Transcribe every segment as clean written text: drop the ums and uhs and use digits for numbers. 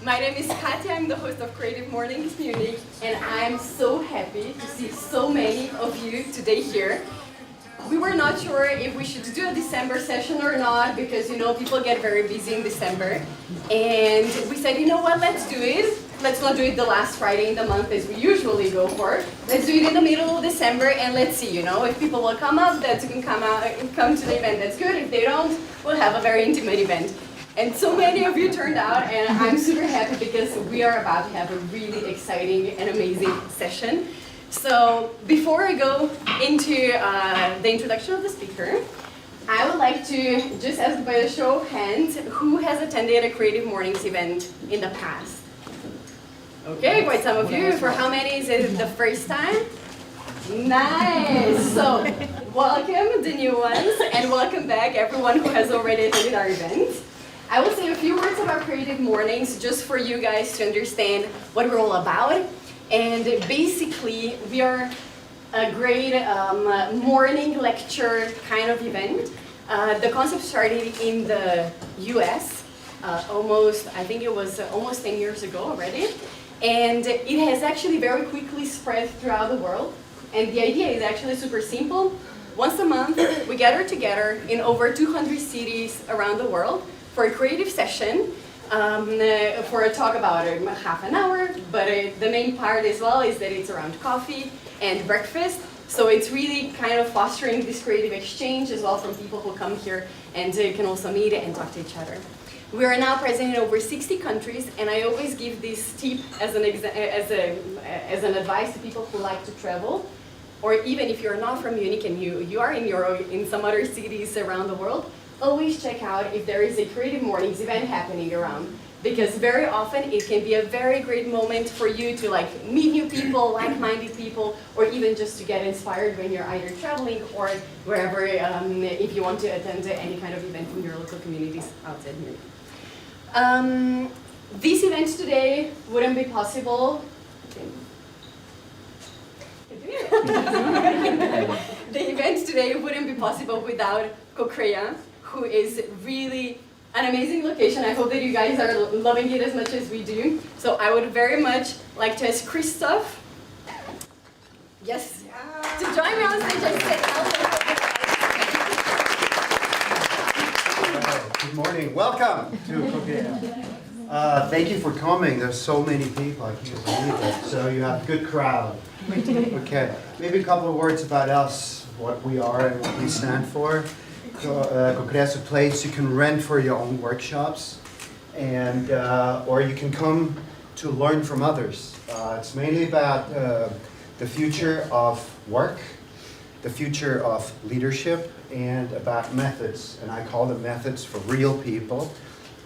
My name is Katja, I'm the host of Creative Mornings Munich, and I'm so happy to see so many of you today here. We were not sure if we should do a December session or not, because people get very busy in December. And we said, you know what, let's do it. Let's not do it the last Friday in the month as we usually go for. Let's do it in the middle of December, and let's see, if people will come up, that can come to the event, that's good. If they don't, we'll have a very intimate event. And so many of you turned out, and I'm super happy because we are about to have a really exciting and amazing session. So before I go into the introduction of the speaker, I would like to just ask by a show of hands, who has attended a Creative Mornings event in the past? Okay, quite some of you. For how many is it the first time? Nice! So, welcome the new ones, and welcome back everyone who has already attended our event. I will say a few words about Creative Mornings just for you guys to understand what we're all about. And basically, we are a great morning lecture kind of event. The concept started in the US I think it was almost 10 years ago already. And it has actually very quickly spread throughout the world. And the idea is actually super simple. Once a month, we gather together in over 200 cities around the world for a creative session, for a talk about half an hour, but the main part as well is that it's around coffee and breakfast. So it's really kind of fostering this creative exchange as well from people who come here and can also meet and talk to each other. We are now present in over 60 countries, and I always give this tip as an advice to people who like to travel, or even if you're not from Munich and you are in some other cities around the world, always check out if there is a Creative Mornings event happening around, because very often it can be a very great moment for you to meet new people, like-minded people, or even just to get inspired when you're either traveling or wherever, if you want to attend any kind of event in your local communities outside Munich. This event today wouldn't be possible. The event today wouldn't be possible without Co-Crea, who is really an amazing location. I hope that you guys are loving it as much as we do. So I would very much like to ask Christoph, yes, to join me on stage and say hello. Good morning. Welcome to Co-Crea. Thank you for coming. There's so many people. I can't believe it. So you have a good crowd. Okay. Maybe a couple of words about us, what we are and what we stand for. Co-Crea is a place you can rent for your own workshops, and or you can come to learn from others. It's mainly about the future of work, the future of leadership, and about methods. And I call them methods for real people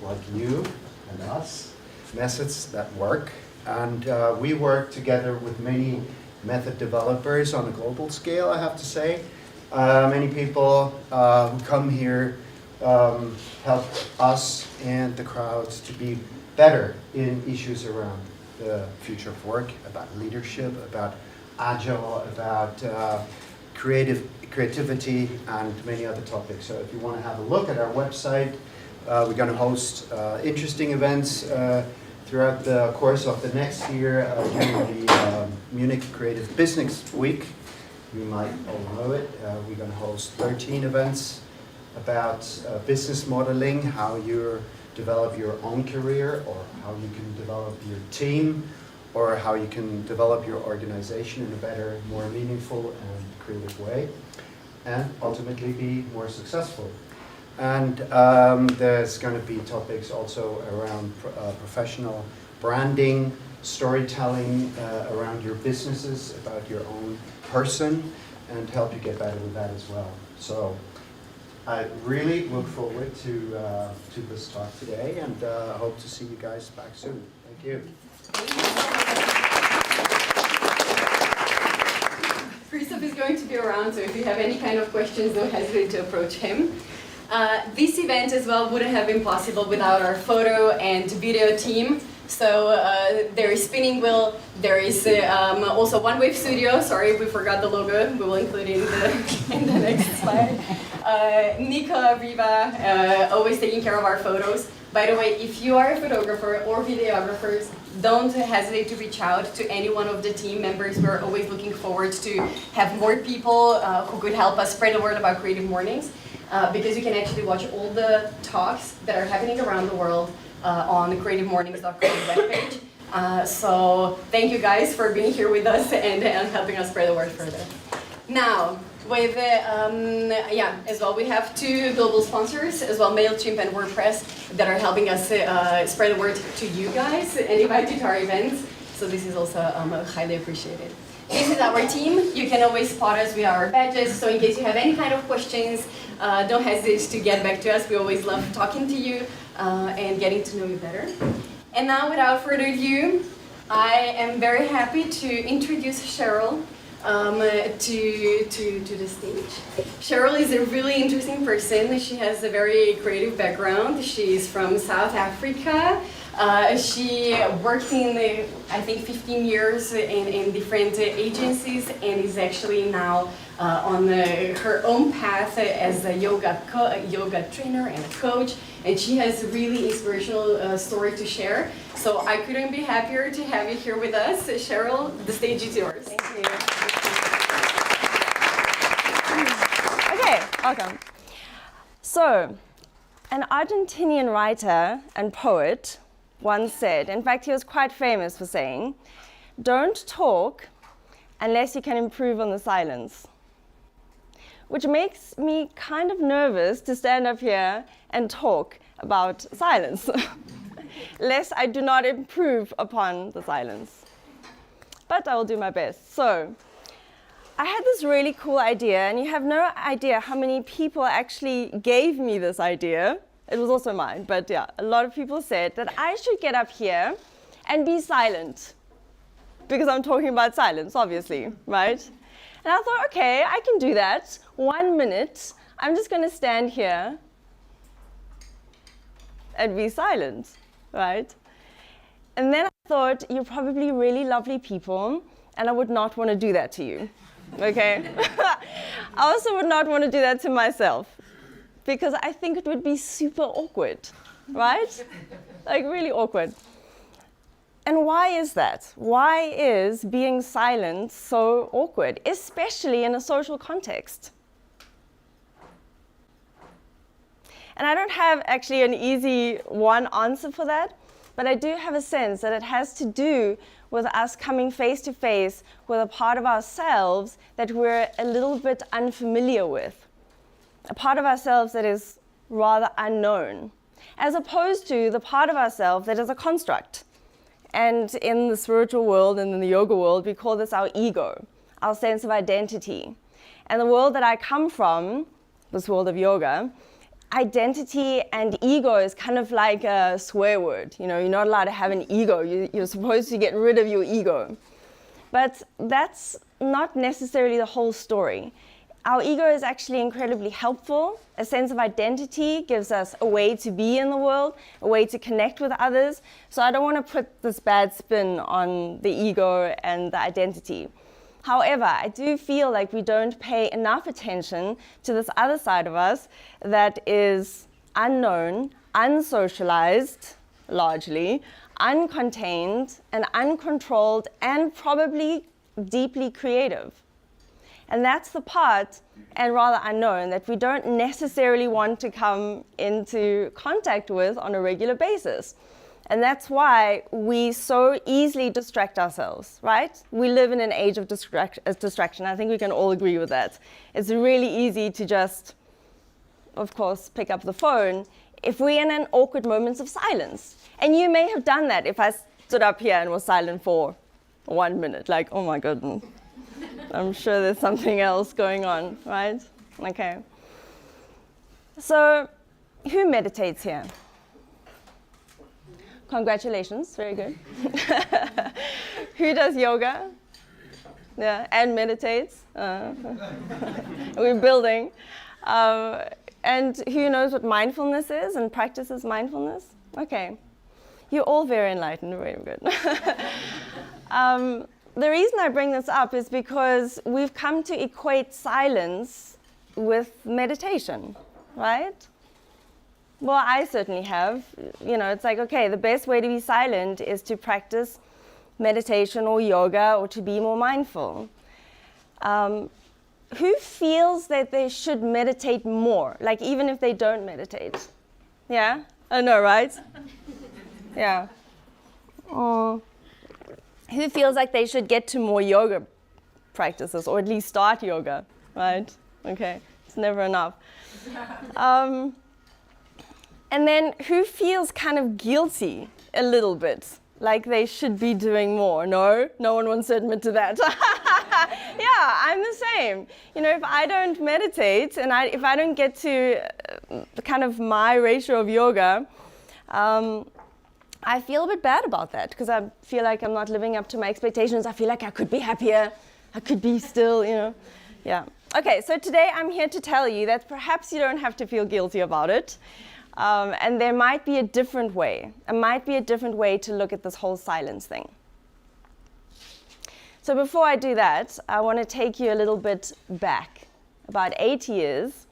like you and us, methods that work. And we work together with many method developers on a global scale, I have to say. Many people who come here help us and the crowds to be better in issues around the future of work, about leadership, about agile, about creativity, and many other topics. So if you want to have a look at our website, we're going to host interesting events throughout the course of the next year during the Munich Creative Business Week. You might all know it. We're going to host 13 events about business modeling, how you develop your own career, or how you can develop your team, or how you can develop your organization in a better, more meaningful and creative way, and ultimately be more successful. And there's going to be topics also around professional branding, storytelling around your businesses, about your own person, and help you get better with that as well. So I really look forward to this talk today, and hope to see you guys back soon. Thank you. Christoph is going to be around, so if you have any kind of questions, don't hesitate to approach him. This event as well wouldn't have been possible without our photo and video team. So there is Spinning Wheel, there is also One Wave Studio. Sorry, we forgot the logo. We will include it in the next slide. Nika, Riva, always taking care of our photos. By the way, if you are a photographer or videographers, don't hesitate to reach out to any one of the team members. We're always looking forward to have more people who could help us spread the word about Creative Mornings, because you can actually watch all the talks that are happening around the world on the creativemornings.com webpage. So thank you guys for being here with us and helping us spread the word further. Now, with as well, we have two global sponsors as well, MailChimp and WordPress, that are helping us spread the word to you guys and invite you to our events. So this is also highly appreciated. This is our team. You can always spot us with our badges. So in case you have any kind of questions, don't hesitate to get back to us. We always love talking to you and getting to know you better. And now, without further ado, I am very happy to introduce Cherryl to the stage. Cherryl is a really interesting person. She has a very creative background. She's from South Africa. She worked in, I think, 15 years in different agencies, and is actually now on her own path as a yoga trainer and a coach. And she has a really inspirational story to share. So I couldn't be happier to have you here with us. Cherryl, the stage is yours. Thank you. Okay, welcome. So, an Argentinian writer and poet once said, in fact, he was quite famous for saying, "Don't talk unless you can improve on the silence." Which makes me kind of nervous to stand up here and talk about silence, lest I do not improve upon the silence. But I will do my best. So, I had this really cool idea, and you have no idea how many people actually gave me this idea. It was also mine, but yeah, a lot of people said that I should get up here and be silent, because I'm talking about silence, obviously, right? And I thought, okay, I can do that. 1 minute, I'm just going to stand here and be silent, right? And then I thought, you're probably really lovely people, and I would not want to do that to you, okay? I also would not want to do that to myself, because I think it would be super awkward, right? Like really awkward. And why is that? Why is being silent so awkward, especially in a social context? And I don't have actually an easy one answer for that, but I do have a sense that it has to do with us coming face to face with a part of ourselves that we're a little bit unfamiliar with, a part of ourselves that is rather unknown, as opposed to the part of ourselves that is a construct. And in the spiritual world and in the yoga world, we call this our ego, our sense of identity. And the world that I come from, this world of yoga, identity and ego is kind of like a swear word. You know, you're not allowed to have an ego. You're supposed to get rid of your ego. But that's not necessarily the whole story. Our ego is actually incredibly helpful. A sense of identity gives us a way to be in the world, a way to connect with others. So I don't want to put this bad spin on the ego and the identity. However, I do feel like we don't pay enough attention to this other side of us that is unknown, unsocialized, largely, uncontained, and uncontrolled, and probably deeply creative. And that's the part, and rather unknown, that we don't necessarily want to come into contact with on a regular basis. And that's why we so easily distract ourselves, right? We live in an age of distraction. I think we can all agree with that. It's really easy to just, of course, pick up the phone if we're in an awkward moments of silence. And you may have done that if I stood up here and was silent for 1 minute, like, oh my goodness. I'm sure there's something else going on, right? Okay. So, who meditates here? Congratulations, very good. Who does yoga? Yeah, and meditates. We're building. And who knows what mindfulness is and practices mindfulness? Okay. You're all very enlightened, very good. The reason I bring this up is because we've come to equate silence with meditation, right? Well, I certainly have. You know, it's like, okay, the best way to be silent is to practice meditation or yoga or to be more mindful. Who feels that they should meditate more, like even if they don't meditate? Yeah? I know, right? Yeah. Who feels like they should get to more yoga practices, or at least start yoga, right? Okay, it's never enough. And then who feels kind of guilty a little bit, like they should be doing more? No one wants to admit to that. Yeah, I'm the same. You know, if I don't meditate and if I don't get to kind of my ratio of yoga, I feel a bit bad about that because I feel like I'm not living up to my expectations. I feel like I could be happier. I could be still, you know. Yeah. Okay, so today I'm here to tell you that perhaps you don't have to feel guilty about it. And there might be a different way. There might be a different way to look at this whole silence thing. So before I do that, I want to take you a little bit back, about 8 years,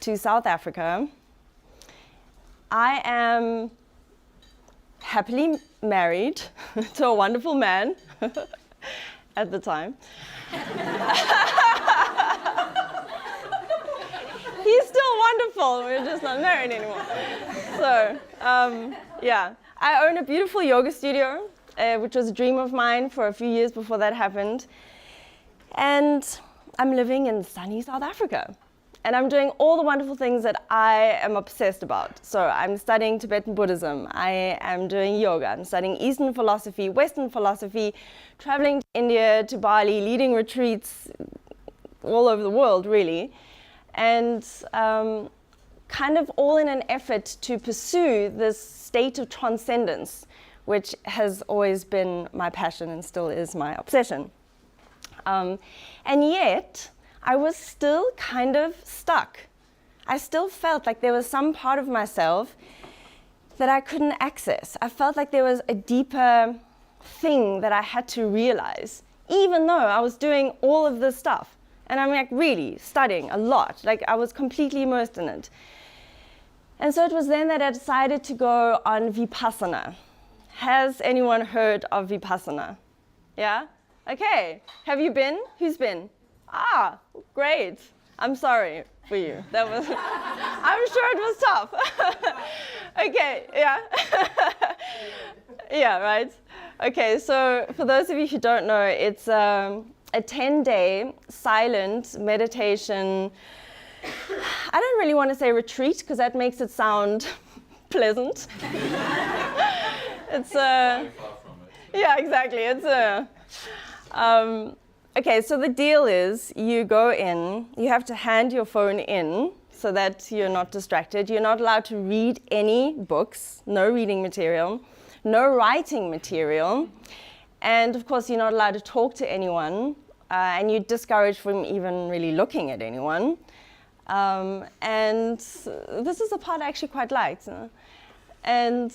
to South Africa. I am happily married to a wonderful man at the time. He's still wonderful, we're just not married anymore. So, yeah. I own a beautiful yoga studio, which was a dream of mine for a few years before that happened. And I'm living in sunny South Africa. And I'm doing all the wonderful things that I am obsessed about. So I'm studying Tibetan Buddhism, I am doing yoga, I'm studying Eastern philosophy, Western philosophy, traveling to India, to Bali, leading retreats all over the world, really. And kind of all in an effort to pursue this state of transcendence, which has always been my passion and still is my obsession. And yet, I was still kind of stuck. I still felt like there was some part of myself that I couldn't access. I felt like there was a deeper thing that I had to realize, even though I was doing all of this stuff. And I'm like really studying a lot, like I was completely immersed in it. And so it was then that I decided to go on Vipassana. Has anyone heard of Vipassana? Yeah? Okay. Have you been? Who's been? Ah, great. I'm sorry for you. That was, I'm sure it was tough. Okay, yeah. Yeah, right. Okay, so for those of you who don't know, it's a 10-day silent meditation. I don't really want to say retreat because that makes it sound pleasant. It's a, yeah, exactly. It's a, okay, so the deal is you go in, you have to hand your phone in so that you're not distracted. You're not allowed to read any books, no reading material, no writing material. And of course, you're not allowed to talk to anyone. And you're discouraged from even really looking at anyone. And this is the part I actually quite liked. And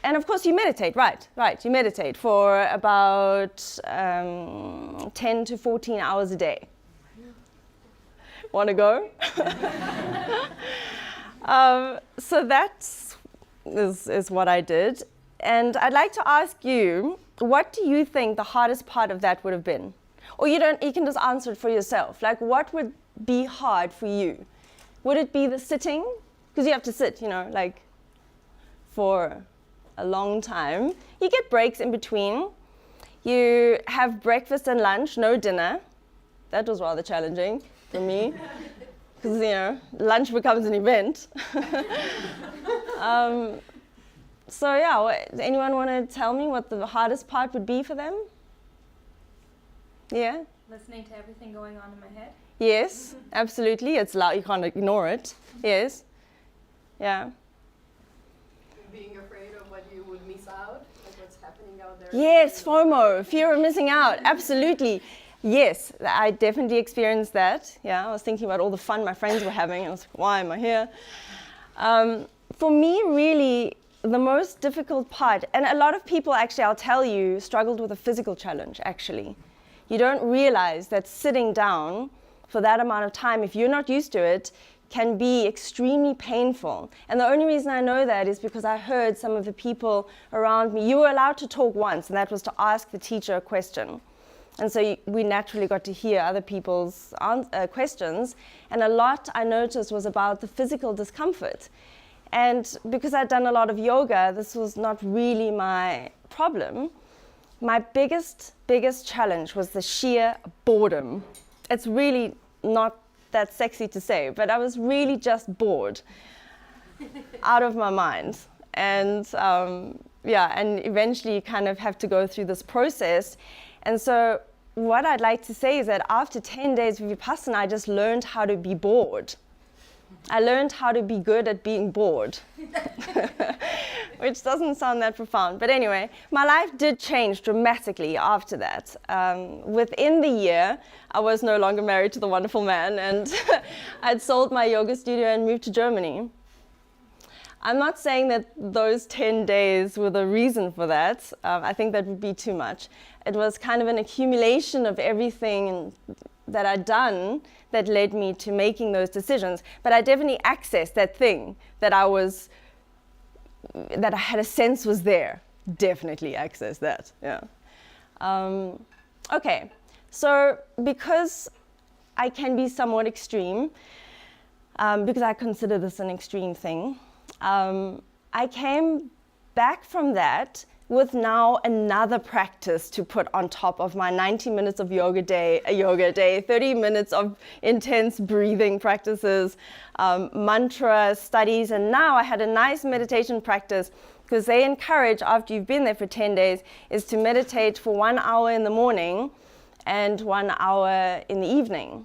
of course you meditate, right, you meditate for about 10 to 14 hours a day. Want to go? So that is what I did. And I'd like to ask you, what do you think the hardest part of that would have been? Or you can just answer it for yourself. Like, what would be hard for you? Would it be the sitting? Because you have to sit, you know, like for a long time. You get breaks in between. You have breakfast and lunch, no dinner. That was rather challenging for me. Because, you know, lunch becomes an event. So yeah, does anyone want to tell me what the hardest part would be for them? Yeah? Listening to everything going on in my head. Yes, absolutely. It's loud. You can't ignore it. Yes. Yeah. Being afraid of what you would miss out, like what's happening out there. Yes, FOMO, fear of missing out. Absolutely. Yes, I definitely experienced that. Yeah, I was thinking about all the fun my friends were having. I was like, why am I here? For me, really, the most difficult part, and a lot of people actually, I'll tell you, struggled with a physical challenge, actually. You don't realize that sitting down for that amount of time, if you're not used to it, can be extremely painful. And the only reason I know that is because I heard some of the people around me, you were allowed to talk once, and that was to ask the teacher a question. And so we naturally got to hear other people's questions. And a lot I noticed was about the physical discomfort. And because I'd done a lot of yoga, this was not really my problem. My biggest challenge was the sheer boredom. It's really not that sexy to say, but I was really just bored out of my mind. And and eventually you kind of have to go through this process. And so what I'd like to say is that after 10 days of Vipassana, I just learned how to be bored. I learned how to be good at being bored, which doesn't sound that profound. But anyway, my life did change dramatically after that. Within the year, I was no longer married to the wonderful man, and I'd sold my yoga studio and moved to Germany. I'm not saying that those 10 days were the reason for that. I think that would be too much. It was kind of an accumulation of everything that I'd done that led me to making those decisions. But I definitely accessed that thing that I had a sense was there. Definitely accessed that, yeah. Okay, so because I can be somewhat extreme, because I consider this an extreme thing, I came back from that with now another practice to put on top of my 90 minutes of yoga day, 30 minutes of intense breathing practices, mantra studies, and now I had a nice meditation practice because they encourage, after you've been there for 10 days, is to meditate for 1 hour in the morning and 1 hour in the evening.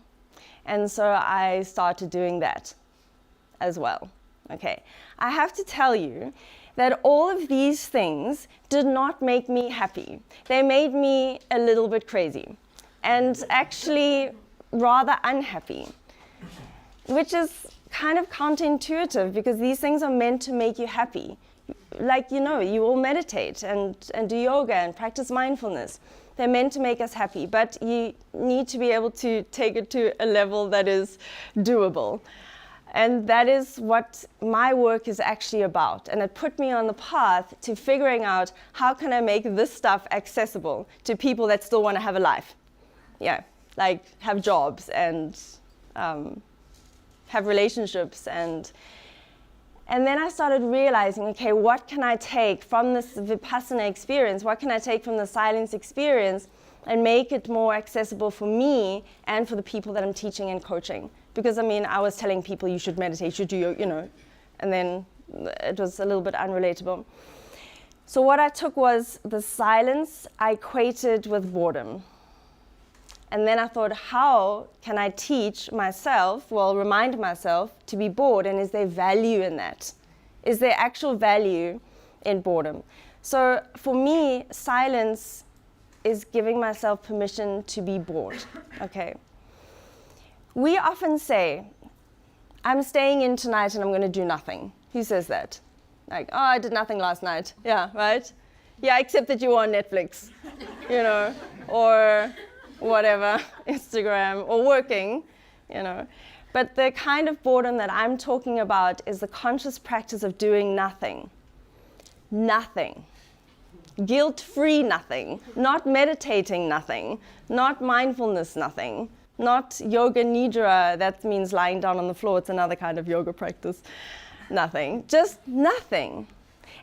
And so I started doing that as well. Okay, I have to tell you that all of these things did not make me happy. They made me a little bit crazy and actually rather unhappy, which is kind of counterintuitive because these things are meant to make you happy. Like, you know, you all meditate and do yoga and practice mindfulness. They're meant to make us happy, but you need to be able to take it to a level that is doable. And that is what my work is actually about. And it put me on the path to figuring out how can I make this stuff accessible to people that still want to have a life. Yeah, like have jobs and have relationships. And then I started realizing, okay, what can I take from this Vipassana experience? What can I take from the silence experience and make it more accessible for me and for the people that I'm teaching and coaching? Because, I mean, I was telling people you should meditate, you should do, and then it was a little bit unrelatable. So what I took was the silence I equated with boredom. And then I thought, how can I teach myself, remind myself to be bored, and is there value in that? Is there actual value in boredom? So for me, silence is giving myself permission to be bored, okay? We often say, I'm staying in tonight and I'm going to do nothing. Who says that? Like, oh, I did nothing last night. Yeah, right? Yeah, except that you were on Netflix, or whatever, Instagram, or working, But the kind of boredom that I'm talking about is the conscious practice of doing nothing. Nothing. Guilt-free nothing. Not meditating nothing. Not mindfulness nothing. Not yoga nidra, that means lying down on the floor. It's another kind of yoga practice. Nothing. Just nothing.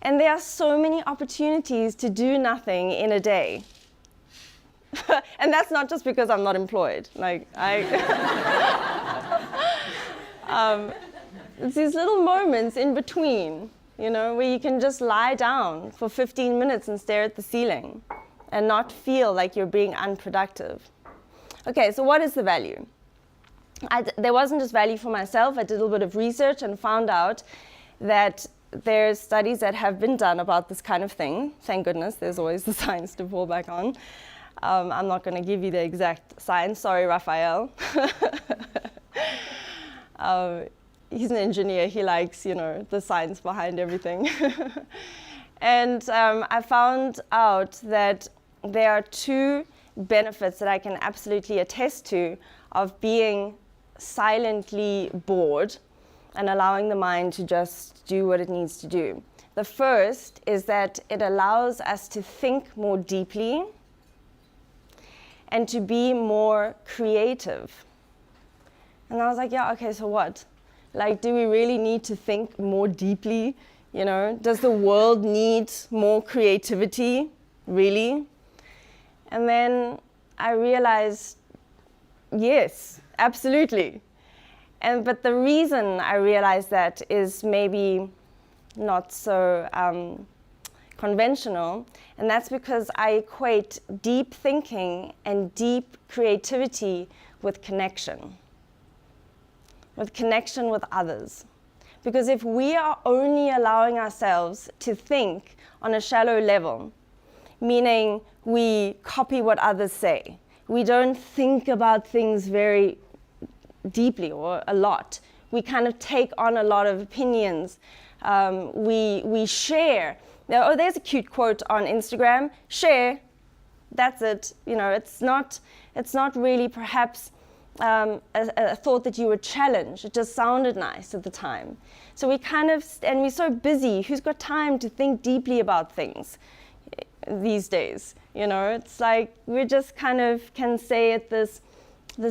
And there are so many opportunities to do nothing in a day. And that's not just because I'm not employed. It's these little moments in between, where you can just lie down for 15 minutes and stare at the ceiling and not feel like you're being unproductive. Okay, so what is the value? there wasn't just value for myself. I did a little bit of research and found out that there's studies that have been done about this kind of thing. Thank goodness, there's always the science to fall back on. I'm not going to give you the exact science. Sorry, Raphael. He's an engineer. He likes, the science behind everything. And I found out that there are 2 benefits that I can absolutely attest to of being silently bored and allowing the mind to just do what it needs to do. The first is that it allows us to think more deeply and to be more creative. And I was like, yeah, okay, so what? Like, do we really need to think more deeply? Does the world need more creativity? Really? And then I realized, yes, absolutely. But the reason I realized that is maybe not so conventional, and that's because I equate deep thinking and deep creativity with connection with others. Because if we are only allowing ourselves to think on a shallow level, meaning we copy what others say, we don't think about things very deeply or a lot. We kind of take on a lot of opinions. We share. Oh, there's a cute quote on Instagram. Share. That's it. It's not really perhaps a thought that you would challenge. It just sounded nice at the time. So and we're so busy. Who's got time to think deeply about things these days? It's like we just kind of can say at this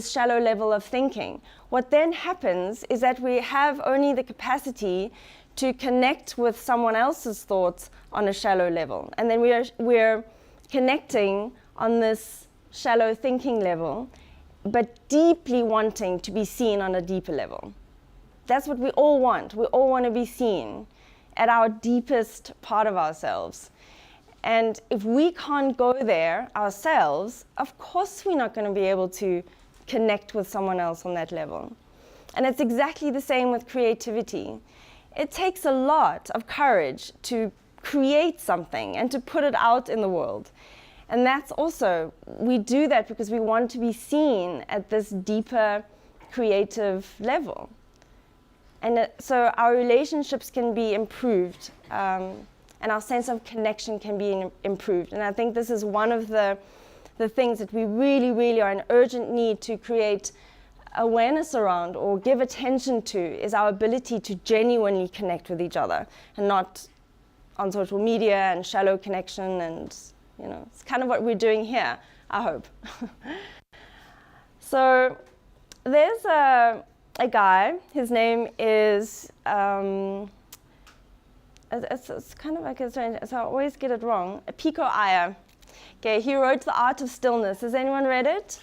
shallow level of thinking. What then happens is that we have only the capacity to connect with someone else's thoughts on a shallow level. And then we're connecting on this shallow thinking level, but deeply wanting to be seen on a deeper level. That's what we all want. We all want to be seen at our deepest part of ourselves. And if we can't go there ourselves, of course we're not going to be able to connect with someone else on that level. And it's exactly the same with creativity. It takes a lot of courage to create something and to put it out in the world. And that's also, we do that because we want to be seen at this deeper creative level. And so our relationships can be improved, and our sense of connection can be improved. And I think this is one of the things that we really, really are in urgent need to create awareness around or give attention to, is our ability to genuinely connect with each other and not on social media and shallow connection. And it's kind of what we're doing here, I hope. So there's a guy, his name is, it's kind of like a strange, so I always get it wrong, Pico Iyer. Okay, he wrote The Art of Stillness. Has anyone read it?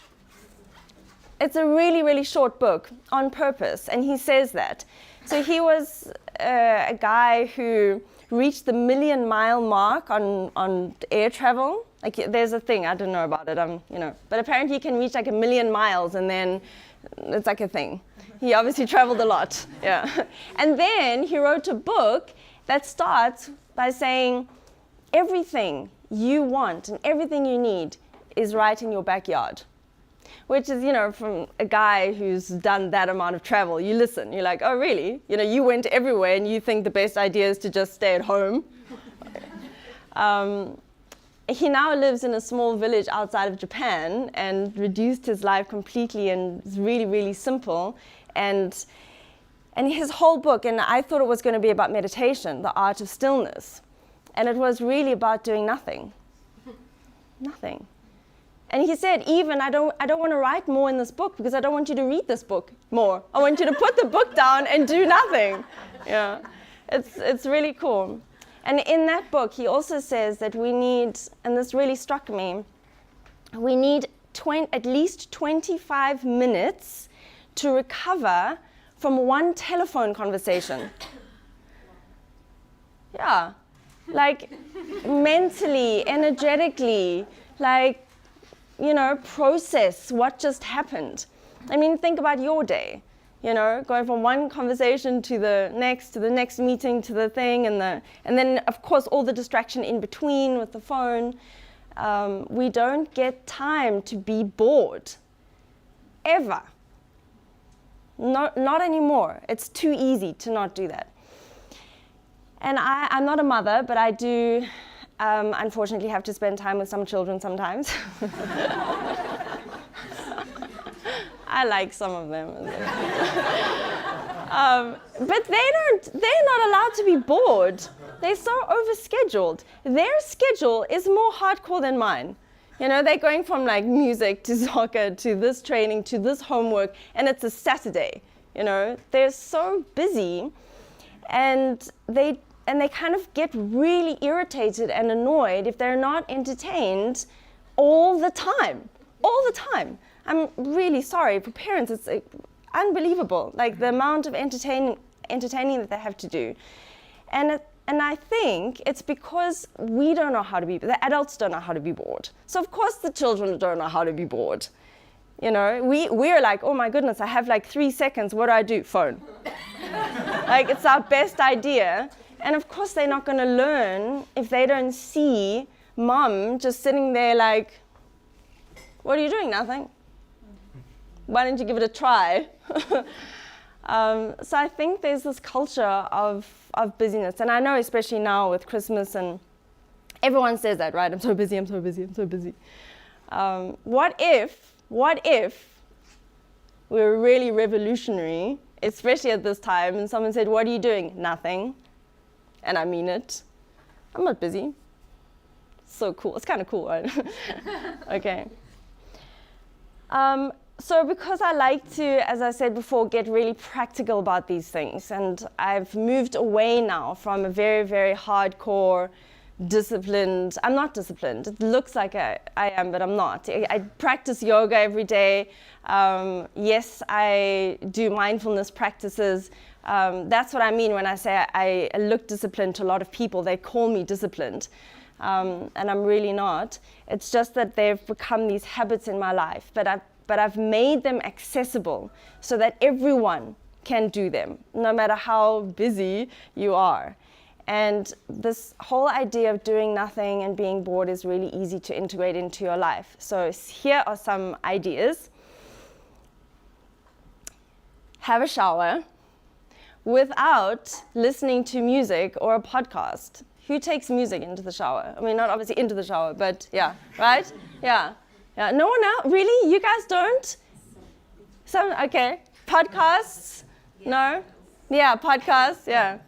It's a really, really short book on purpose, and he says that. So he was a guy who reached the 1 million mile mark on air travel. Like, there's a thing, I don't know about it, but apparently he can reach like 1 million miles and then it's like a thing. He obviously traveled a lot, yeah. And then he wrote a book that starts by saying everything you want and everything you need is right in your backyard. Which is, from a guy who's done that amount of travel. You listen, you're like, oh really? You went everywhere and you think the best idea is to just stay at home. He now lives in a small village outside of Japan and reduced his life completely, and it's really, really simple. And his whole book, and I thought it was going to be about meditation, the art of stillness. And it was really about doing nothing. Nothing. And he said, even I don't want to write more in this book because I don't want you to read this book more. I want you to put the book down and do nothing. Yeah, it's really cool. And in that book, he also says that we need, and this really struck me, we need at least 25 minutes to recover from one telephone conversation. Yeah, like mentally, energetically, like, process what just happened. I mean, think about your day. You know, going from one conversation to the next meeting, to the thing, and then of course all the distraction in between with the phone. We don't get time to be bored, ever. Not anymore. It's too easy to not do that. And I'm not a mother, but I do unfortunately have to spend time with some children sometimes. I like some of them. But they're not allowed to be bored. They're so overscheduled. Their schedule is more hardcore than mine. You know, they're going from like music to soccer to this training to this homework, and it's a Saturday. You know, they're so busy, and they kind of get really irritated and annoyed if they're not entertained all the time. All the time. I'm really sorry for parents. It's unbelievable, like the amount of entertaining that they have to do, and I think it's because we don't know how to be. The adults don't know how to be bored. So of course the children don't know how to be bored. You know, we're like, oh my goodness, I have like 3 seconds. What do I do? Phone. Like it's our best idea, and of course they're not going to learn if they don't see mom just sitting there like, what are you doing? Nothing. Why don't you give it a try? So I think there's this culture of busyness. And I know especially now with Christmas, and everyone says that, right? I'm so busy, I'm so busy, I'm so busy. What if we were really revolutionary, especially at this time, and someone said, what are you doing? Nothing. And I mean it. I'm not busy. So cool. It's kind of cool, right? Okay. So because I like to, as I said before, get really practical about these things, and I've moved away now from a very, very hardcore, disciplined, I'm not disciplined. It looks like I am, but I'm not. I practice yoga every day. Yes, I do mindfulness practices. That's what I mean when I say I look disciplined to a lot of people. They call me disciplined. And I'm really not. It's just that they've become these habits in my life, but I've made them accessible so that everyone can do them, no matter how busy you are. And this whole idea of doing nothing and being bored is really easy to integrate into your life. So here are some ideas. Have a shower without listening to music or a podcast. Who takes music into the shower? I mean, not obviously into the shower, but yeah, right? Yeah. Yeah. No one else? Really? You guys don't? Some, okay. Podcasts? No? Yeah, podcasts, yeah.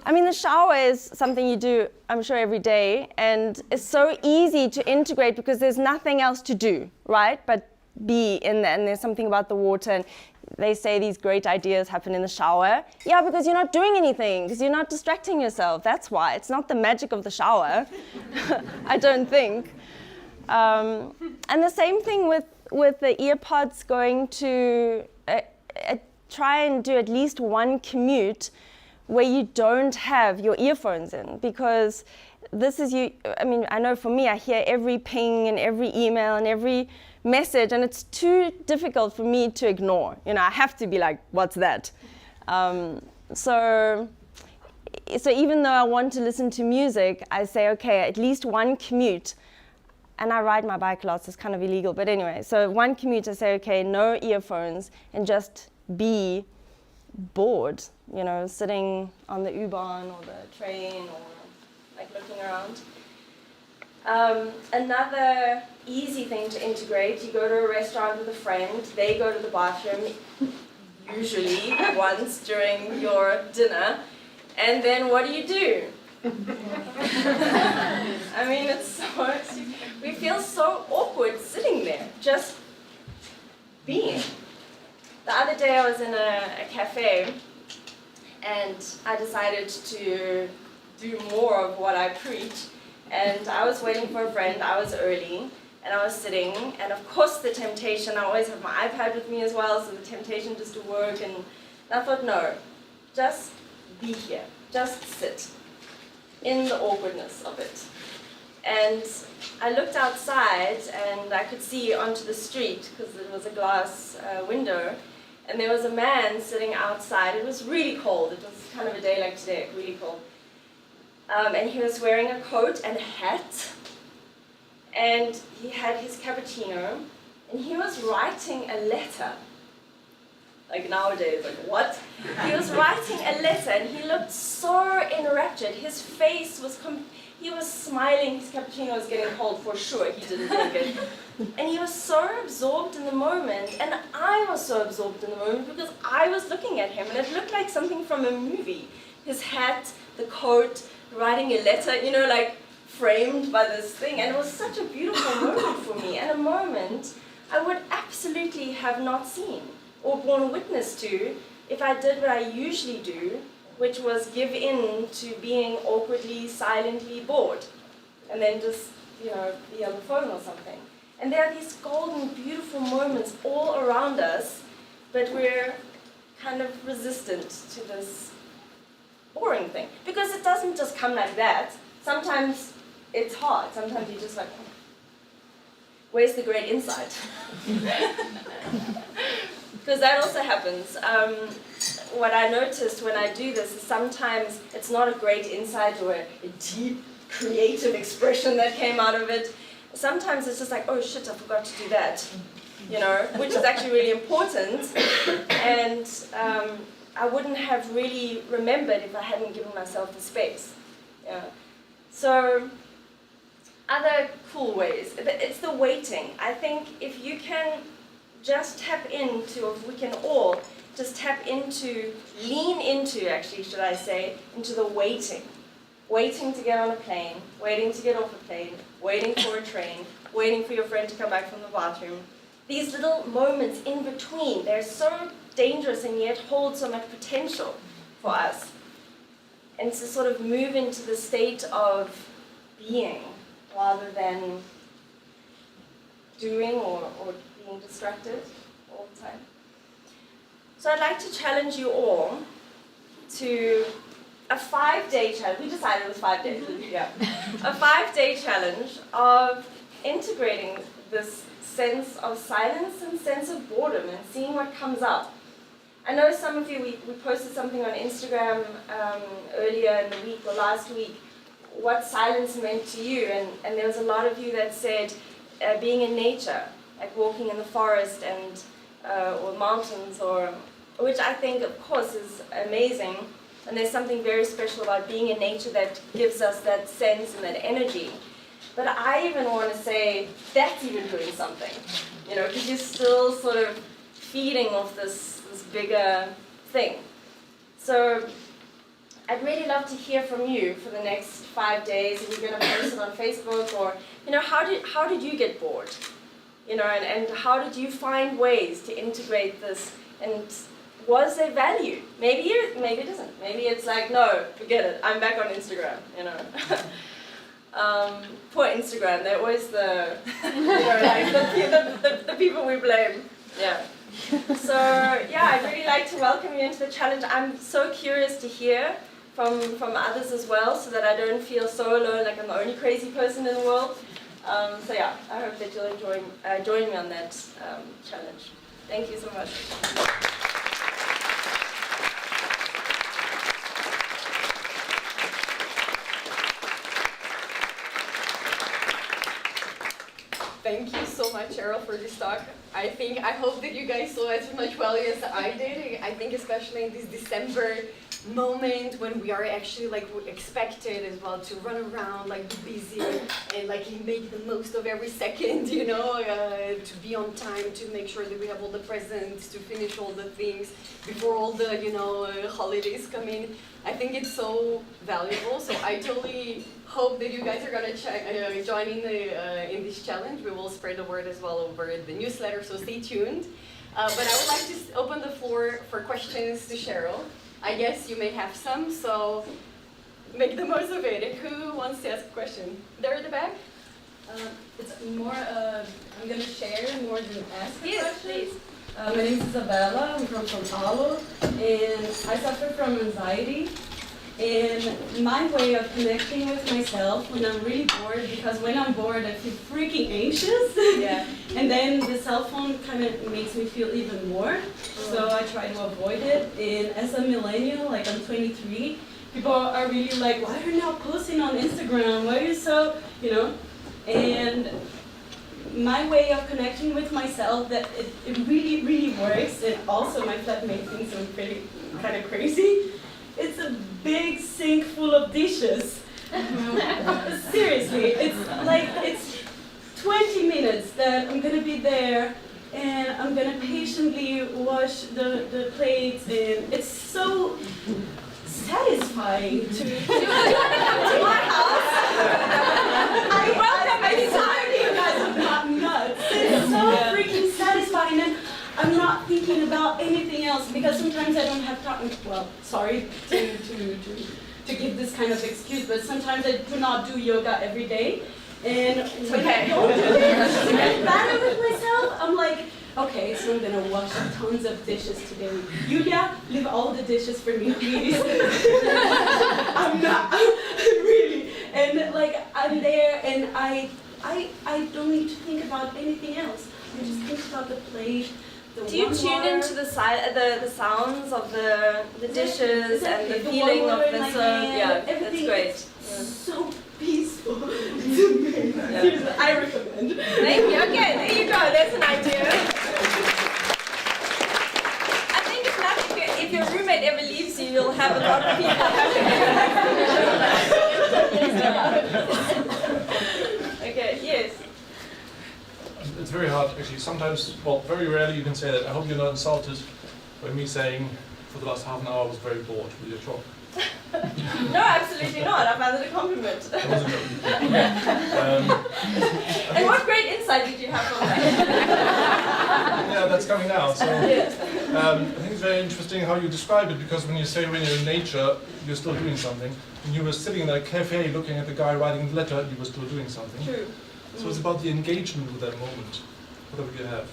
I mean, the shower is something you do, I'm sure, every day, and it's so easy to integrate because there's nothing else to do, right? But be in there, and there's something about the water, and they say these great ideas happen in the shower. Yeah, because you're not doing anything, because you're not distracting yourself. That's why. It's not the magic of the shower, I don't think. And the same thing with the earpods, going to try and do at least one commute where you don't have your earphones in, because this is I mean, I know for me, I hear every ping and every email and every message, and it's too difficult for me to ignore. You know, I have to be like, what's that? So even though I want to listen to music, I say, okay, at least one commute. And I ride my bike a lot, so it's kind of illegal. But anyway, so one commute, I say, okay, no earphones, and just be bored, you know, sitting on the U-Bahn or the train or like looking around. Another easy thing to integrate, you go to a restaurant with a friend, they go to the bathroom, usually once during your dinner, and then what do? I mean, we feel so awkward sitting there, just being. The other day I was in a cafe, and I decided to do more of what I preach. And I was waiting for a friend, I was early, and I was sitting, and of course the temptation, I always have my iPad with me as well, so the temptation just to work, and I thought, no, just be here, just sit in the awkwardness of it. And I looked outside and I could see onto the street because it was a glass window. And there was a man sitting outside. It was really cold. It was kind of a day like today, really cold. And he was wearing a coat and a hat. And he had his cappuccino. And he was writing a letter. Like nowadays, like what? He was writing a letter and he looked so enraptured. His face was, he was smiling. His cappuccino was getting cold for sure. He didn't drink it. And he was so absorbed in the moment. And I was so absorbed in the moment because I was looking at him and it looked like something from a movie. His hat, the coat, writing a letter, you know, like framed by this thing. And it was such a beautiful moment for me. And a moment I would absolutely have not seen or borne witness to if I did what I usually do, which was give in to being awkwardly, silently bored, and then just, you know, be on the phone or something. And there are these golden, beautiful moments all around us, but we're kind of resistant to this boring thing. Because it doesn't just come like that. Sometimes it's hard. Sometimes you're just like, oh, where's the great insight? Because that also happens. What I noticed when I do this is sometimes it's not a great insight or a deep creative expression that came out of it. Sometimes it's just like, oh shit, I forgot to do that, you know, which is actually really important. And I wouldn't have really remembered if I hadn't given myself the space. Yeah. So other cool ways, it's the waiting. I think if you can just tap into, if we can all just tap into, lean into actually, should I say, into the waiting. Waiting to get on a plane, waiting to get off a plane, waiting for a train, waiting for your friend to come back from the bathroom. These little moments in between, they're so dangerous and yet hold so much potential for us. And to sort of move into the state of being rather than doing or being distracted all the time. So I'd like to challenge you all to a 5-day challenge. We decided it was 5 days, yeah. A 5-day challenge of integrating this sense of silence and sense of boredom and seeing what comes up. I know some of you, we posted something on Instagram earlier in the week or last week, what silence meant to you, and there was a lot of you that said being in nature, like walking in the forest and or mountains, or which I think of course is amazing, and there's something very special about being in nature that gives us that sense and that energy. But I even want to say that's even doing something, you know, because you're still sort of feeding off this bigger thing. So I'd really love to hear from you for the next 5 days. If you're going to post it on Facebook, or, you know, how did you get bored? You know, and how did you find ways to integrate this? And was there value? Maybe it isn't. Maybe it's like, no, forget it. I'm back on Instagram, you know. Poor Instagram. They're always the, you know, like the people we blame. Yeah. So yeah, I'd really like to welcome you into the challenge. I'm so curious to hear from others as well, so that I don't feel so alone, like I'm the only crazy person in the world. So yeah, I hope that you'll join me on that challenge. Thank you so much. Thank you so much, Cherryl, for this talk. I hope that you guys saw as much value as I did. I think especially in this December moment when we are actually like expected as well to run around, like be busy and like make the most of every second, you know, to be on time, to make sure that we have all the presents, to finish all the things before all the, you know, holidays come in. I think it's so valuable. So I totally hope that you guys are gonna join in this challenge. We will spread the word as well over the newsletter, so stay tuned. But I would like to open the floor for questions to Cherryl. I guess you may have some, so make the most of it. Who wants to ask a question? There at the back? It's more, I'm going to share more than ask a Yes, question. please. My name is Isabella, I'm from São Paulo, and I suffer from anxiety. And my way of connecting with myself when I'm really bored, because when I'm bored I feel freaking anxious. Yeah. And then the cell phone kind of makes me feel even more. So I try to avoid it. And as a millennial, like I'm 23, people are really like, why are you not posting on Instagram? Why are you so, you know? And my way of connecting with myself, that it really, really works, and also my flatmate thinks I'm pretty kind of crazy. It's a big sink full of dishes. Seriously, it's 20 minutes that I'm gonna be there, and I'm gonna patiently wash the plates, and it's so satisfying to do to my house. I swear to you guys, I'm not nuts. It's so freaking satisfying, and I'm not thinking about anything else, because sometimes I don't have time. Well, sorry to give this kind of excuse, but sometimes I do not do yoga every day, and when I don't do it, when I'm better with myself, I'm like, okay, so I'm gonna wash tons of dishes today. Julia, leave all the dishes for me, please. I'm not, really. And like, I'm there, and I don't need to think about anything else. I just think about the plate, the Do you tune water. into the sounds of the dishes and the Exactly. feeling warm of water in the my serve? hand, Yeah, that's everything great. is so peaceful to me. Seriously, I recommend. Thank you. Okay, there you go. That's an idea. I think if your roommate ever leaves you, you'll have a lot of people Okay, yes. It's very hard, actually. Sometimes, well, very rarely you can say that. I hope you're not insulted by me saying for the last half an hour I was very bored with your talk. No, absolutely not. I found it a compliment. That was a joke. And what great insight did you have from that? Yeah, that's coming now. So, Yes. I think it's very interesting how you describe it, because when you say when you're in nature, you're still doing something. When you were sitting in a cafe looking at the guy writing the letter, you were still doing something. True. So it's about the engagement with that moment, whatever you have.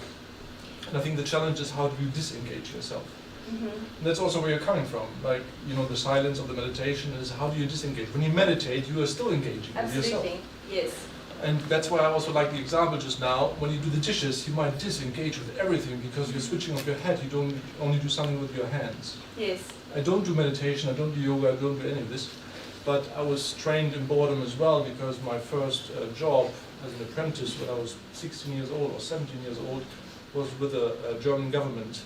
And I think the challenge is, how do you disengage yourself? Mm-hmm. And that's also where you're coming from. Like, you know, the silence of the meditation is, how do you disengage? When you meditate, you are still engaging with yourself. Absolutely. Yes. And that's why I also like the example just now. When you do the dishes, you might disengage with everything because you're switching off your head. You don't only do something with your hands. Yes. I don't do meditation, I don't do yoga, I don't do any of this. But I was trained in boredom as well, because my first job as an apprentice when I was 16 years old or 17 years old was with the German government.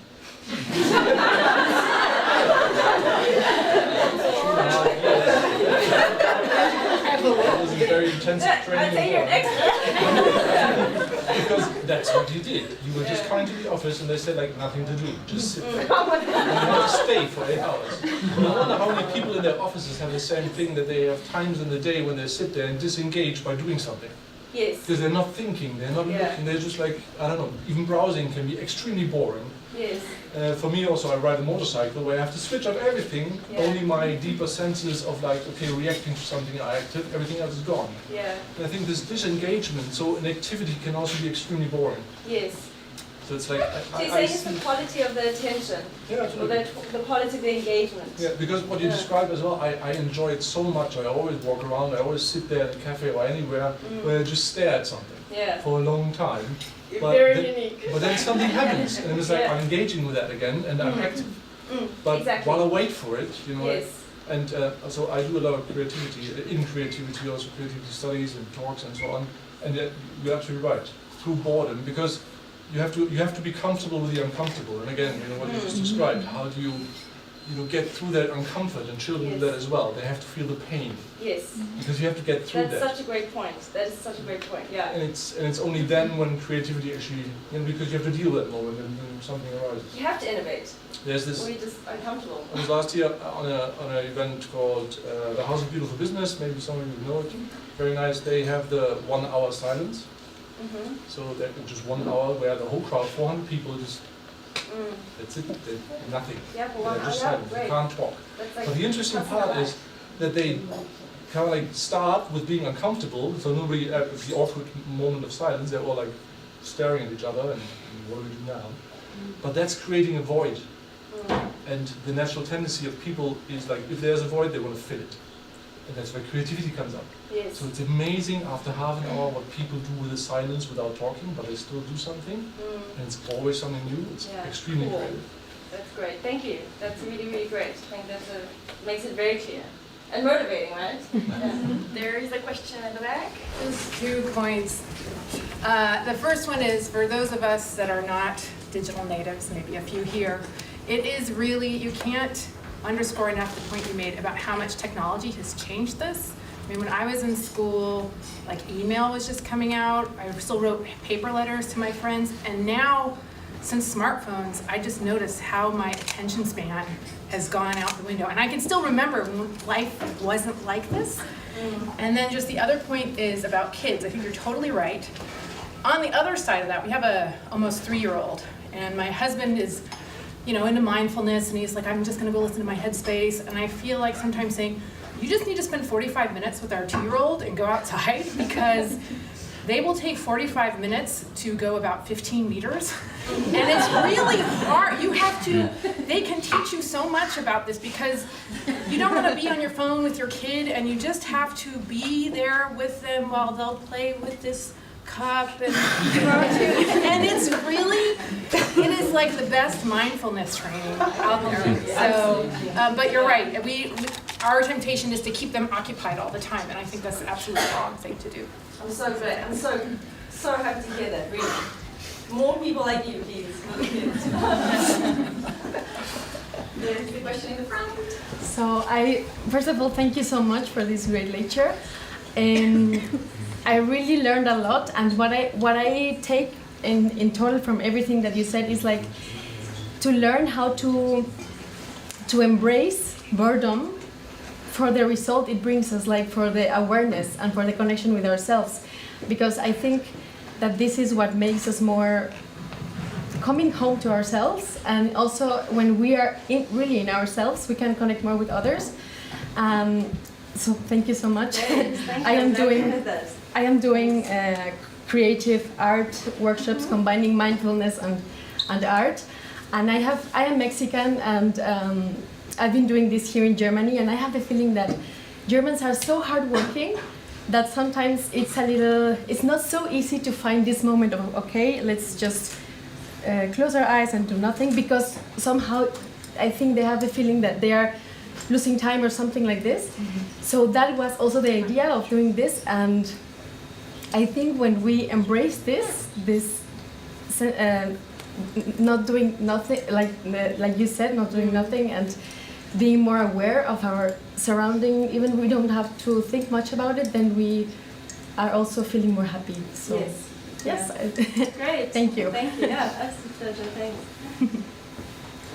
It was a very intensive I'd training. say you're an expert. Because that's what you did. You were just coming to the office and they said, like, nothing to do, just sit there. And you had to stay for 8 hours. And I wonder how many people in their offices have the same thing, that they have times in the day when they sit there and disengage by doing something. Yes. Because they're not thinking, they're not looking, they're just like, I don't know, even browsing can be extremely boring. Yes. For me also, I ride a motorcycle where I have to switch off everything, Yeah. only my deeper senses of like, okay, reacting to something I active, everything else is gone. Yeah. And I think this disengagement, so an activity can also be extremely boring. Yes. So it's like, So you're saying it's the quality of the attention, yeah, or absolutely. the quality of the engagement. Yeah, because what you Yeah. describe as well, I enjoy it so much. I always walk around, I always sit there in a cafe or anywhere where I just stare at something Yeah. for a long time. But Very then, unique. But then something happens, and it's like Yeah. I'm engaging with that again, and I'm active. But Exactly. while I wait for it, you know, Yes. and so I do a lot of creativity, in creativity, also creativity studies and talks and so on. And you're absolutely right, through boredom, because you have to be comfortable with the uncomfortable. And again, you know what you just described. How do you get through that uncomfort? And children do that as well. They have to feel the pain, Yes. because you have to get through That's that. such a great point. That is such a great point. Yeah. And it's only then when creativity actually, because you have to deal with that moment and something arises. You have to innovate, There's this. or you're just uncomfortable. I was last year on an event called the House of Beautiful Business. Maybe some of you know it. Very nice. They have the 1 hour silence. Mm-hmm. So that just 1 hour where the whole crowd, 400 people, just that's it. Nothing. Yeah, for 1 They're hour. just Yeah, silent. You great. can't talk. That's like But the interesting passing part by. is that they kind of like start with being uncomfortable. So nobody, the awkward moment of silence, they're all like staring at each other and what do we do now? But that's creating a void. And the natural tendency of people is like, if there's a void, they want to fill it. And that's where creativity comes up. Yes. So it's amazing after half an hour what people do with the silence without talking, but they still do something. And it's always something new. It's extremely Cool. creative. That's great. Thank you. That's really, really great. I think that makes it very clear. And motivating, right? There is a question at the back. Just 2 points. The first one is for those of us that are not digital natives, maybe a few here, it is really, you can't underscore enough the point you made about how much technology has changed this. I mean, when I was in school, like email was just coming out. I still wrote paper letters to my friends. And now, since smartphones, I just noticed how my attention span has gone out the window. And I can still remember when life wasn't like this. And then just the other point is about kids. I think you're totally right. On the other side of that, we have a almost 3-year-old. And my husband is, you know, into mindfulness, and he's like, I'm just gonna go listen to my headspace. And I feel like sometimes saying, you just need to spend 45 minutes with our 2-year-old and go outside, because they will take 45 minutes to go about 15 meters. And it's really hard. You have to, they can teach you so much about this, because you don't want to be on your phone with your kid, and you just have to be there with them while they'll play with this cup and it's really, it is like the best mindfulness training out there. So, but you're right. Our temptation is to keep them occupied all the time, and I think that's an absolutely wrong thing to do. I'm so glad. I'm so happy to hear that, really. More people like you, please. There's the question in the front. So first of all, thank you so much for this great lecture. I really learned a lot, and what I take in total from everything that you said is like to learn how to embrace boredom for the result it brings us, like for the awareness and for the connection with ourselves, because I think that this is what makes us more coming home to ourselves, and also when we are really in ourselves, we can connect more with others. So thank you so much. I am doing creative art workshops combining mindfulness and art, and I am Mexican, and I've been doing this here in Germany, and I have the feeling that Germans are so hardworking that sometimes it's not so easy to find this moment of, okay, let's just close our eyes and do nothing, because somehow I think they have the feeling that they are losing time or something like this. Mm-hmm. So that was also the idea of doing this, and I think when we embrace this not doing nothing, like you said, not doing nothing, and being more aware of our surrounding, even we don't have to think much about it, then we are also feeling more happy. So yes. Great. Thank you. Thank you. Yeah, that's a pleasure. Thanks.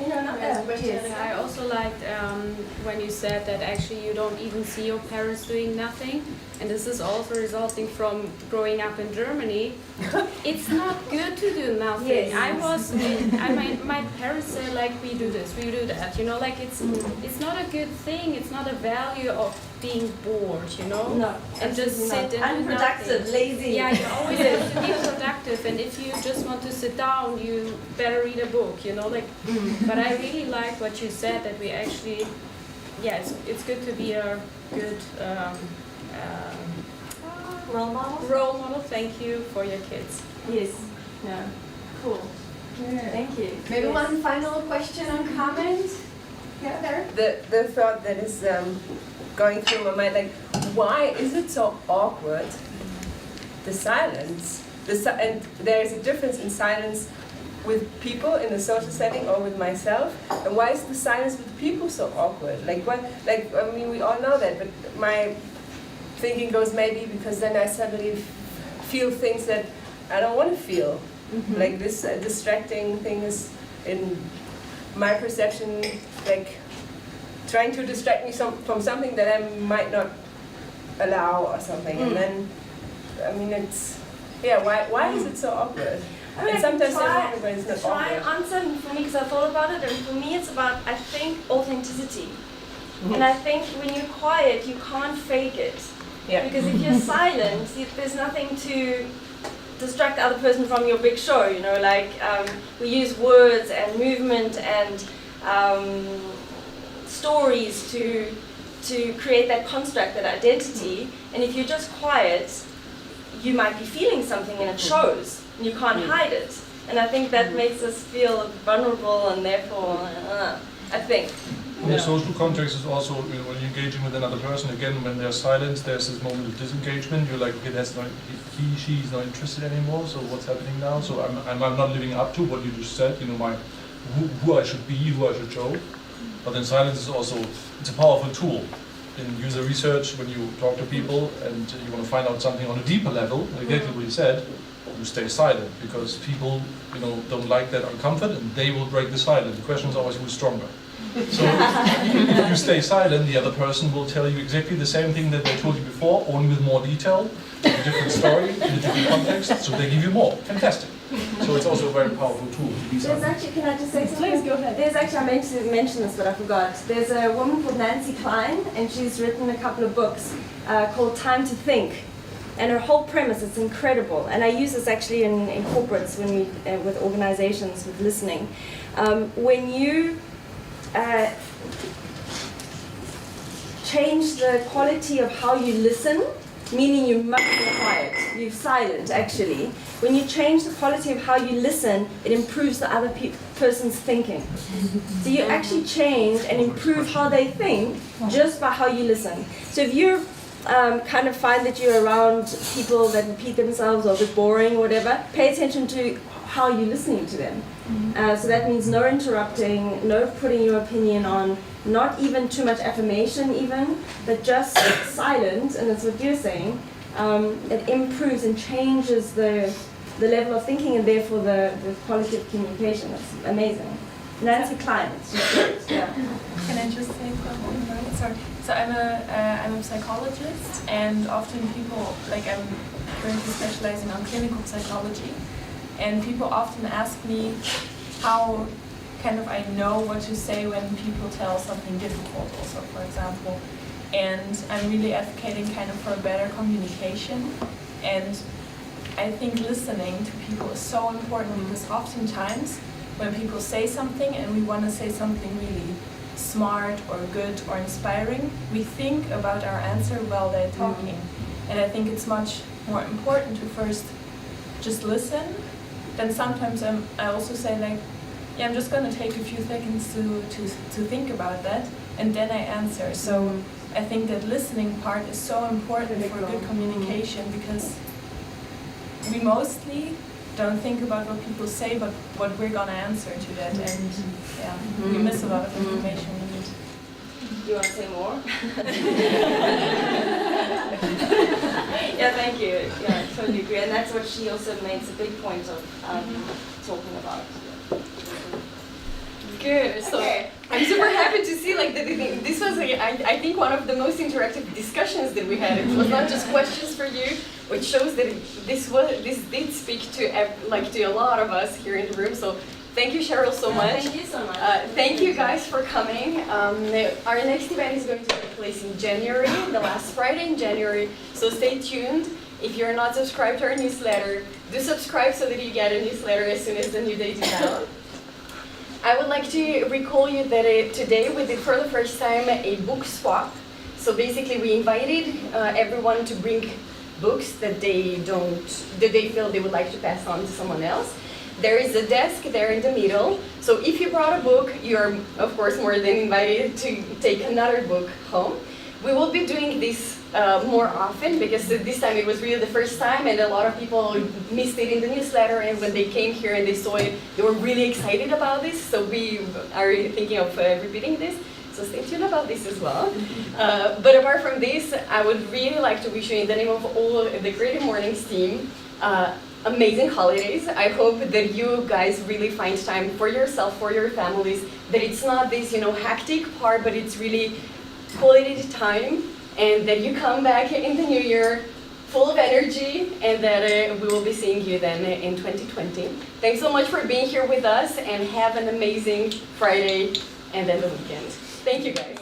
I also liked when you said that actually you don't even see your parents doing nothing, and this is also resulting from growing up in Germany. It's not good to do nothing. Yes. My parents say like we do this, we do that. You know, like it's not a good thing. It's not a value of being bored. You know, no, and just sit and unproductive, lazy. Yeah, you always have to be productive, and if you just want to sit down, you better read a book. You know, like. But I really like what you said, that we actually, it's good to be a good Role model. role model. Thank you for your kids. Yes. Yeah. Cool. Thank you. Maybe one final question or comment? Yeah, there. The thought that is going through my mind, like, why is it so awkward? The silence. And there is a difference in silence with people in a social setting or with myself. And why is the silence with people so awkward? Like what? Like I mean, we all know that, but my thinking goes maybe because then I suddenly feel things that I don't want to feel. Mm-hmm. Like this distracting thing is in my perception, like trying to distract me from something that I might not allow or something. And then, I mean, it's why is it so awkward? I mean, and sometimes it's not try awkward. answer for me, because I thought about it, and for me it's about, I think, authenticity. Mm-hmm. And I think when you're quiet, you can't fake it. Yeah. Because if you're silent, there's nothing to distract the other person from your big show, you know, like we use words and movement and stories to create that construct, that identity. And if you're just quiet, you might be feeling something and it shows, and you can't hide it. And I think that makes us feel vulnerable, and therefore, I think. In the social context is also, when you're engaging with another person, again, when there's silence, there's this moment of disengagement. You're like, okay, that's not, she's not interested anymore, so what's happening now? So I'm not living up to what you just said, who I should be, who I should show. But then silence is also, it's a powerful tool. In user research, when you talk to people and you want to find out something on a deeper level, exactly what you said, you stay silent, because people, don't like that uncomfort, and they will break the silence. The question is always who's stronger. So if you stay silent, the other person will tell you exactly the same thing that they told you before, only with more detail, in a different story, in a different context, so they give you more. Fantastic. So it's also a very powerful tool to be silent. There's actually, can I just say something? Please, go ahead. There's actually, I meant to mention this, but I forgot. There's a woman called Nancy Klein, and she's written a couple of books called Time to Think. And her whole premise is incredible. And I use this actually in corporates, when we, with organizations, with listening. When you change the quality of how you listen, meaning you must be quiet, you're silent actually. When you change the quality of how you listen, it improves the other person's thinking. So you actually change and improve how they think just by how you listen. So if you kind of find that you're around people that repeat themselves or a bit boring or whatever, pay attention to how you're listening to them. So that means no interrupting, no putting your opinion on, not even too much affirmation even, but just silent, and that's what you're saying. It improves and changes the level of thinking, and therefore the quality of communication. It's amazing. Nancy Klein, it's just great, yeah. Can I just say something? Sorry. So I'm a psychologist, and often people, like I'm currently specializing on clinical psychology, and people often ask me how kind of I know what to say when people tell something difficult also, for example. And I'm really advocating kind of for a better communication. And I think listening to people is so important, because oftentimes when people say something and we want to say something really smart or good or inspiring, we think about our answer while they're talking. And I think it's much more important to first just listen. Then sometimes I also say like, yeah, I'm just going to take a few seconds to think about that, and then I answer. So I think that listening part is so important for good communication, because we mostly don't think about what people say, but what we're going to answer to that, and yeah, we miss a lot of information. Do you want to say more? Yeah, thank you. Yeah, I totally agree. And that's what she also makes a big point of talking about. Good. So I'm super happy to see this was I think one of the most interactive discussions that we had. It was not just questions for you, which shows that this did speak to a lot of us here in the room. So thank you, Cherryl, so much. Thank you so much. Thank you guys for coming. Our next event is going to take place in January, the last Friday in January. So stay tuned. If you're not subscribed to our newsletter, do subscribe so that you get a newsletter as soon as the new date is out. I would like to recall you that today we did for the first time a book swap. So basically we invited everyone to bring books that they feel they would like to pass on to someone else. There is a desk there in the middle. So if you brought a book, you're of course more than invited to take another book home. We will be doing this more often, because this time it was really the first time, and a lot of people missed it in the newsletter, and when they came here and they saw it, they were really excited about this. So we are thinking of repeating this. So stay tuned about this as well. But apart from this, I would really like to wish you, in the name of all the Creative Mornings team, amazing holidays. I hope that you guys really find time for yourself, for your families, that it's not this hectic part, but it's really quality time, and that you come back in the new year full of energy, and that we will be seeing you then in 2020. Thanks so much for being here with us, and have an amazing Friday and then the weekend. Thank you guys.